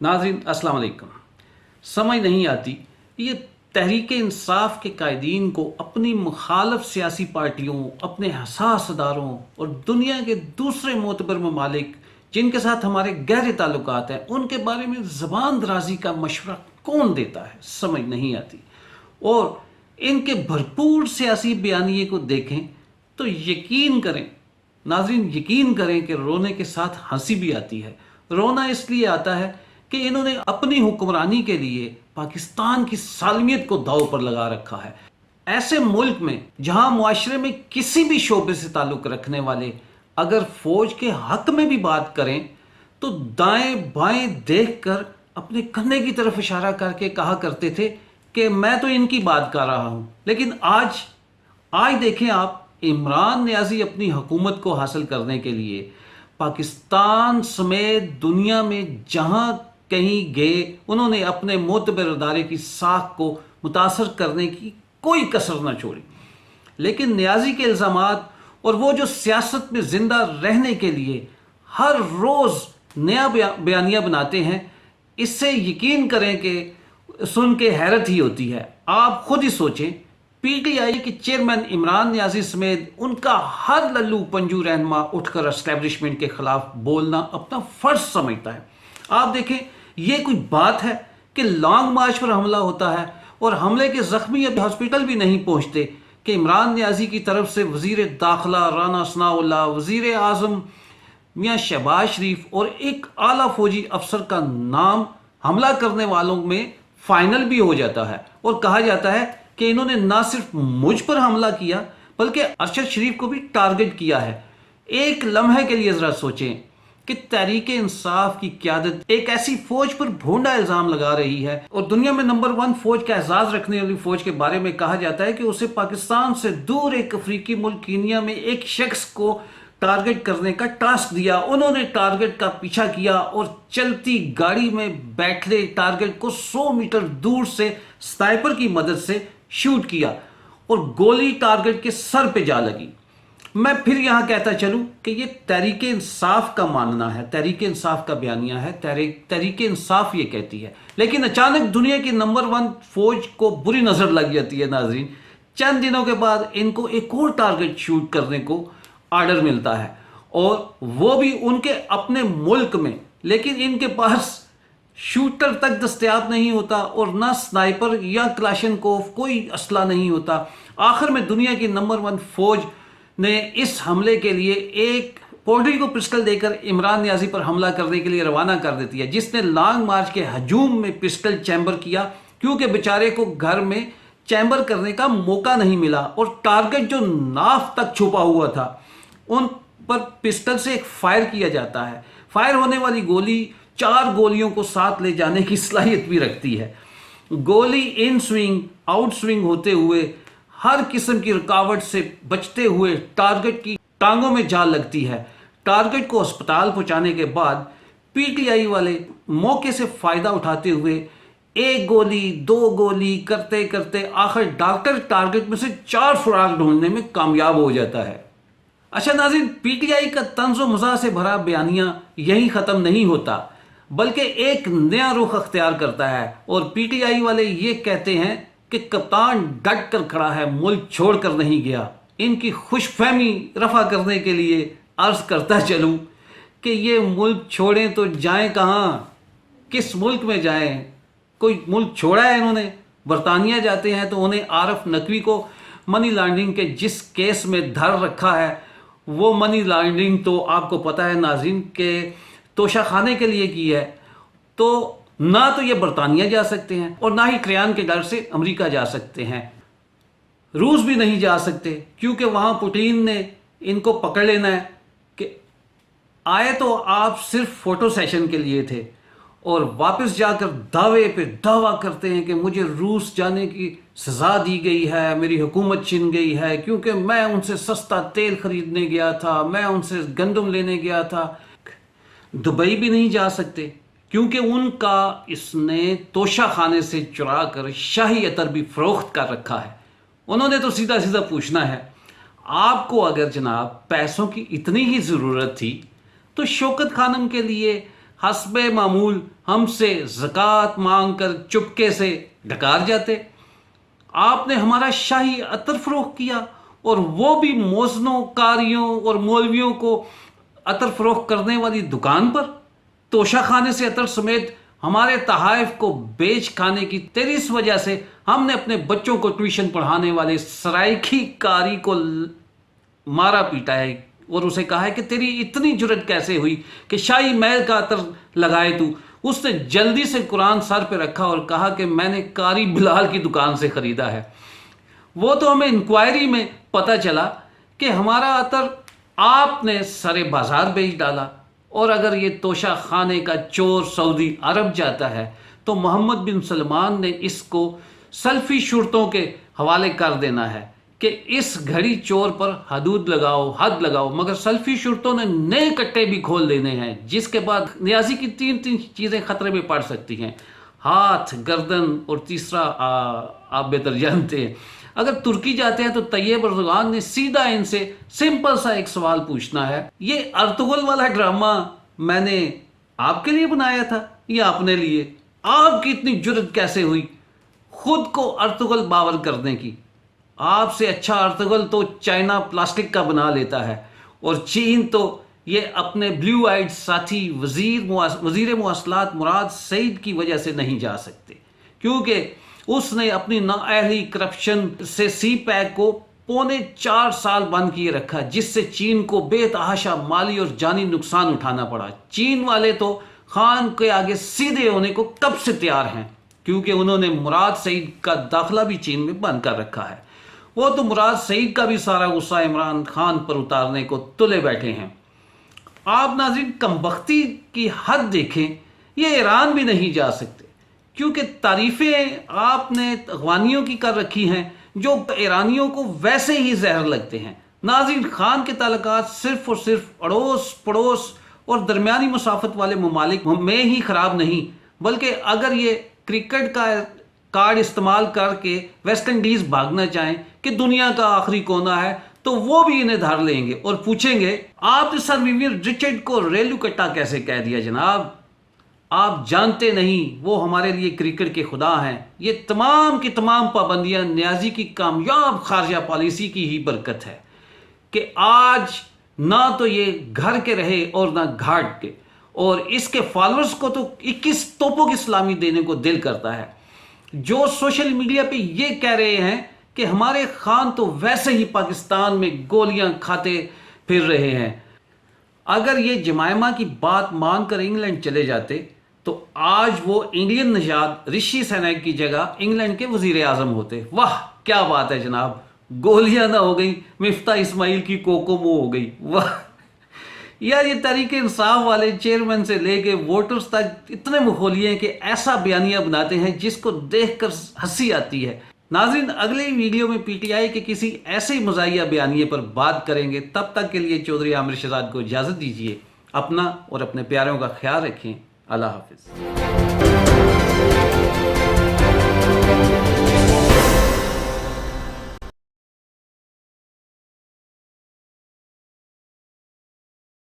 नाज़रीन अस्सलाम वालेकुम। समझ नहीं आती ये तहरीक इंसाफ के कायदीन को अपनी मुखालफ सियासी पार्टियों, अपने हसास अदारों और दुनिया के दूसरे मोतबर ममालिक जिनके साथ हमारे गहरे ताल्लुकात हैं, उनके बारे में ज़बान दराजी का मशवरा कौन देता है, समझ नहीं आती। और इनके भरपूर सियासी बयानिए को देखें तो यकीन करें नाज़रीन, यकीन करें कि रोने के साथ हंसी भी आती है। रोना इसलिए आता है कि इन्होंने अपनी हुक्मरानी के लिए पाकिस्तान की सालमियत को दांव पर लगा रखा है। ऐसे मुल्क में जहां मुआशरे में किसी भी शोबे से ताल्लुक़ रखने वाले अगर फौज के हक में भी बात करें तो दाएं बाएं देखकर अपने कंधे की तरफ इशारा करके कहा करते थे कि मैं तो इनकी बात कर रहा हूं। लेकिन आज देखें आप, इमरान नियाज़ी अपनी हुकूमत को हासिल करने के लिए पाकिस्तान समेत दुनिया में जहां कहीं गए, उन्होंने अपने मोतबर अदारे की साख को मुतासर करने की कोई कसर न छोड़ी। लेकिन नियाज़ी के इल्ज़ामात और वो जो सियासत में ज़िंदा रहने के लिए हर रोज़ नया बयानिया बनाते हैं, इससे यकीन करें कि सुन के हैरत ही होती है। आप खुद ही सोचें, पीटीआई के चेयरमैन इमरान नियाज़ी समेत उनका हर लल्लू पंजू रहनुमा उठकर एस्टैब्लिशमेंट के खिलाफ बोलना अपना फ़र्ज समझता है। आप देखें, ये कोई बात है कि लॉन्ग मार्च पर हमला होता है और हमले के ज़ख्मी अभी हॉस्पिटल भी नहीं पहुंचते कि इमरान नियाज़ी की तरफ से वज़ीर दाखिला राना सनाउल्लाह, वज़ीर आज़म मियाँ शहबाज शरीफ और एक आला फौजी अफसर का नाम हमला करने वालों में फाइनल भी हो जाता है और कहा जाता है कि इन्होंने ना सिर्फ मुझ पर हमला किया बल्कि अरशद शरीफ को भी टारगेट किया है। एक लम्हे के लिए ज़रा सोचें कि तहरीक इंसाफ की क़यादत एक ऐसी फौज पर भोंडा इल्ज़ाम लगा रही है और दुनिया में नंबर 1 फौज का एजाज़ रखने वाली फौज के बारे में कहा जाता है कि उसे पाकिस्तान से दूर एक अफ्रीकी मुल्क कीनिया में एक शख्स को टारगेट करने का टास्क दिया। उन्होंने टारगेट का पीछा किया और चलती गाड़ी में बैठे टारगेट को 100 मीटर दूर से स्नाइपर की मदद से शूट किया और गोली टारगेट के सर पे जा लगी। मैं फिर यहां कहता चलूं कि ये तहरीक इंसाफ का मानना है, तहरीक इंसाफ का बयानिया है, तहरीक इंसाफ ये कहती है। लेकिन अचानक दुनिया की नंबर 1 फौज को बुरी नजर लग जाती है। नाज़रीन, चंद दिनों के बाद इनको एक और टारगेट शूट करने को ऑर्डर मिलता है और वो भी उनके अपने मुल्क में। लेकिन इनके पास शूटर तक दस्तयाब नहीं होता और ना स्नाइपर या क्लाशनकोव कोई असला नहीं होता। आखिर में दुनिया की नंबर 1 फौज ने इस हमले के लिए एक पोल्ट्री को पिस्टल देकर इमरान नियाज़ी पर हमला करने के लिए रवाना कर देती है, जिसने लॉन्ग मार्च के हजूम में पिस्टल चैम्बर किया क्योंकि बेचारे को घर में चैम्बर करने का मौका नहीं मिला और टारगेट जो नाफ तक छुपा हुआ था उन पर पिस्टल से एक फायर किया जाता है। फायर होने वाली गोली 4 गोलियों को साथ ले जाने की सलाहियत भी रखती है। गोली इन स्विंग आउट स्विंग होते हुए हर किस्म की रुकावट से बचते हुए टारगेट की टांगों में जा लगती है। टारगेट को अस्पताल पहुंचाने के बाद पीटीआई वाले मौके से फायदा उठाते हुए 1 गोली 2 गोली करते करते आखिर डॉक्टर टारगेट में से 4 सुराग ढूंढने में कामयाब हो जाता है। अच्छा नाज़रीन, पीटीआई का तंज़ो मज़ाह से भरा बयानिया यहीं ख़त्म नहीं होता बल्कि एक नया रुख अख्तियार करता है और पीटीआई वाले ये कहते हैं कि कप्तान डट कर खड़ा है, मुल्क छोड़ कर नहीं गया। इनकी खुशफहमी रफा करने के लिए अर्ज करता चलूं कि ये मुल्क छोड़ें तो जाएं कहाँ, किस मुल्क में जाएं? कोई मुल्क छोड़ा है इन्होंने? बरतानिया जाते हैं तो उन्हें आरफ नकवी को मनी लॉन्ड्रिंग के जिस केस में धर रखा है, वो मनी लॉन्ड्रिंग तो आपको पता है नाज़रीन के तोशाखाने के लिए की है। तो ना तो ये बरतानिया जा सकते हैं और ना ही क्रियान के डर से अमेरिका जा सकते हैं। रूस भी नहीं जा सकते क्योंकि वहाँ पुतिन ने इनको पकड़ लेना है कि आए तो आप सिर्फ फ़ोटो सेशन के लिए थे और वापस जाकर दावे पे दावा करते हैं कि मुझे रूस जाने की सज़ा दी गई है, मेरी हुकूमत छिन गई है क्योंकि मैं उनसे सस्ता तेल ख़रीदने गया था, मैं उनसे गंदम लेने गया था। दुबई भी नहीं जा सकते क्योंकि उनका इसने तोशा खाने से चुरा कर शाही अतर भी फ़रोख्त कर रखा है। उन्होंने तो सीधा सीधा पूछना है, आपको अगर जनाब पैसों की इतनी ही ज़रूरत थी तो शौकत खानम के लिए حسب معمول ہم سے زکوٰۃ مانگ کر چپکے سے ڈکار جاتے۔ آپ نے ہمارا شاہی عطر فروخت کیا، اور وہ بھی موزنوں، قاریوں اور مولویوں کو عطر فروخت کرنے والی دکان پر۔ توشہ خانے سے عطر سمیت ہمارے تحائف کو بیچ کھانے کی تیری اس وجہ سے ہم نے اپنے بچوں کو ٹیوشن پڑھانے والے سرائیکی قاری کو مارا پیٹا ہے، اور اسے کہا ہے کہ تیری اتنی جرت کیسے ہوئی کہ شاہی محل کا عطر لگائے تو۔ اس نے جلدی سے قرآن سر پہ رکھا اور کہا کہ میں نے قاری بلال کی دکان سے خریدا ہے۔ وہ تو ہمیں انکوائری میں پتہ چلا کہ ہمارا عطر آپ نے سر بازار بیچ ڈالا، اور اگر یہ توشہ خانے کا چور سعودی عرب جاتا ہے تو محمد بن سلمان نے اس کو سلفی شرطوں کے حوالے کر دینا ہے کہ اس گھڑی چور پر حدود لگاؤ، حد لگاؤ، مگر سلفی شرطوں نے نئے کٹے بھی کھول دینے ہیں، جس کے بعد نیازی کی تین چیزیں خطرے میں پڑ سکتی ہیں: ہاتھ، گردن، اور تیسرا آپ بہتر جانتے ہیں۔ اگر ترکی جاتے ہیں تو طیب اردوغان نے سیدھا ان سے سمپل سا ایک سوال پوچھنا ہے: یہ ارطغرل والا ڈرامہ میں نے آپ کے لیے بنایا تھا یا اپنے لیے؟ آپ کی اتنی جرت کیسے ہوئی خود کو ارطغرل باور کرنے کی؟ آپ سے اچھا ارطغرل تو چائنا پلاسٹک کا بنا لیتا ہے، اور چین تو یہ اپنے بلیو آئیڈ ساتھی وزیر مواصلات مراد سعید کی وجہ سے نہیں جا سکتے، کیونکہ اس نے اپنی نااہلی کرپشن سے سی پیک کو 4.25 سال بند کیے رکھا، جس سے چین کو بے تحاشا مالی اور جانی نقصان اٹھانا پڑا۔ چین والے تو خان کے آگے سیدھے ہونے کو کب سے تیار ہیں، کیونکہ انہوں نے مراد سعید کا داخلہ بھی چین میں بند کر رکھا ہے۔ وہ تو مراد سعید کا بھی سارا غصہ عمران خان پر اتارنے کو تلے بیٹھے ہیں۔ آپ ناظرین کمبختی کی حد دیکھیں، یہ ایران بھی نہیں جا سکتے، کیونکہ تعریفیں آپ نے افغانیوں کی کر رکھی ہیں جو ایرانیوں کو ویسے ہی زہر لگتے ہیں۔ ناظرین خان کے تعلقات صرف اور صرف اڑوس پڑوس اور درمیانی مسافت والے ممالک میں ہی خراب نہیں، بلکہ اگر یہ کرکٹ کا کارڈ استعمال کر کے ویسٹ انڈیز بھاگنا چاہیں کہ دنیا کا آخری کونا ہے، تو وہ بھی انہیں دھر لیں گے اور پوچھیں گے آپ نے سر ویوین رچرڈ کو ریلو کٹا کیسے کہہ دیا جناب؟ آپ جانتے نہیں وہ ہمارے لیے کرکٹ کے خدا ہیں۔ یہ تمام کی تمام پابندیاں نیازی کی کامیاب خارجہ پالیسی کی ہی برکت ہے کہ آج نہ تو یہ گھر کے رہے اور نہ گھاٹ کے، اور اس کے فالورز کو تو 21 توپوں کی سلامی دینے کو دل کرتا ہے، جو سوشل میڈیا پہ یہ کہہ رہے ہیں کہ ہمارے خان تو ویسے ہی پاکستان میں گولیاں کھاتے پھر رہے ہیں۔ اگر یہ جمائمہ کی بات مان کر انگلینڈ چلے جاتے تو آج وہ انڈین نژاد رشی سنیک کی جگہ انگلینڈ کے وزیر اعظم ہوتے۔ واہ کیا بات ہے جناب، گولیاں نہ ہو گئی، مفتاح اسماعیل کی کوکو مو ہو گئی۔ واہ یار، یہ تحریک انصاف والے چیئرمین سے لے کے ووٹرز تک اتنے مخولی ہیں کہ ایسا بیانیہ بناتے ہیں جس کو دیکھ کر ہنسی آتی ہے۔ ناظرین اگلے ویڈیو میں پی ٹی آئی کے کسی ایسے مزاحیہ بیانیے پر بات کریں گے، تب تک کے لیے چودھری عامر شہزاد کو اجازت دیجیے۔ اپنا اور اپنے پیاروں کا خیال رکھیں۔ اللہ حافظ۔